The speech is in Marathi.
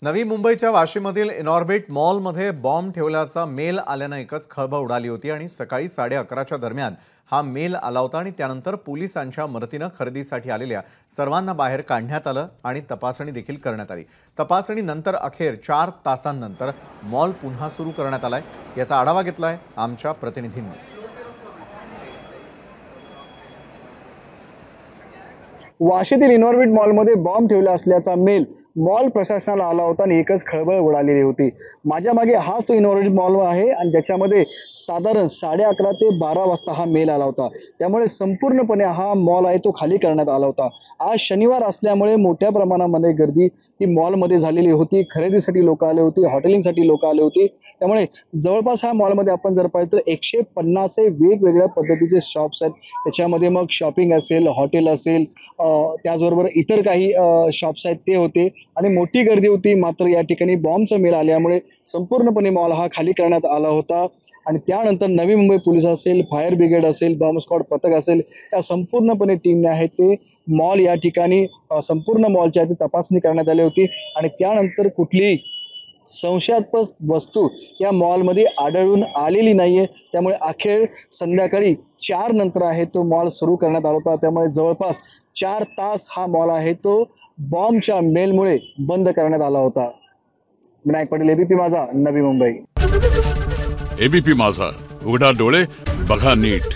नवी मुंबईच्या वाशीमधील इनॉर्बिट मॉलमध्ये बॉम्ब ठेवल्याचा मेल आल्यानं एकच खळबळ उडाली होती आणि सकाळी 11:30च्या दरम्यान हा मेल आला होता आणि त्यानंतर पोलिसांच्या मदतीनं खरेदीसाठी आलेल्या सर्वांना बाहेर काढण्यात आलं आणि तपासणी देखील करण्यात आली। तपासणीनंतर अखेर 4 तासांनंतर मॉल पुन्हा सुरू करण्यात आलाय। याचा आढावा घेतलाय आमच्या प्रतिनिधींनी। वाशीतील इनॉर्बिट मॉलमध्ये बॉम्ब ठेवला असल्याचा मेल मॉल प्रशासनाला आला होता आणि एकच खळबळ उडालेली होती। माझ्या मागे हाच तो इनॉर्बिट मॉल आहे आणि ज्याच्यामध्ये साधारण 11:30 ते 12 वाजता हा मेल आला होता। त्यामुळे संपूर्णपणे हा मॉल आहे तो खाली करण्यात आला होता। आज शनिवार असल्यामुळे मोठ्या प्रमाणामध्ये गर्दी ही मॉलमध्ये झालेली होती। खरेदीसाठी लोक आले होते, हॉटेलिंगसाठी लोक आले होते। त्यामुळे जवळपास हा मॉलमध्ये आपण जर पाहिलं तर 150 वेगवेगळ्या पद्धतीचे शॉप्स आहेत। त्याच्यामध्ये मग शॉपिंग असेल, हॉटेल असेल, त्याचबरोबर इतर काही शॉप्स आहेत ते होते आणि मोठी गर्दी होती। मात्र या ठिकाणी बॉम्बचा मेल आल्यामुळे संपूर्णपणे मॉल हा खाली करण्यात आला होता आणि त्यानंतर नवी मुंबई पोलीस असेल, फायर ब्रिगेड असेल, बॉम्ब स्क्वॉड पथक असेल, या संपूर्णपणे टीमने आहे ते मॉल या ठिकाणी संपूर्ण मॉलची तपासणी करण्यात आली होती आणि त्यानंतर कुठलीही संशयास्पद वस्तू या मॉलमध्ये आढळून आलेली नाहीये। त्यामुळे अखेर संध्याकाळी 4 नंतर आहे तो मॉल सुरू करण्यात आला होता। त्यामुळे जवळपास 4 तास हा मॉल आहे तो बॉम्बच्या मेलमुळे बंद करण्यात आला होता। विनायक पाटील, एबीपी माझा, नवी मुंबई। एबीपी माझा, उघडा डोळे बघा नीट।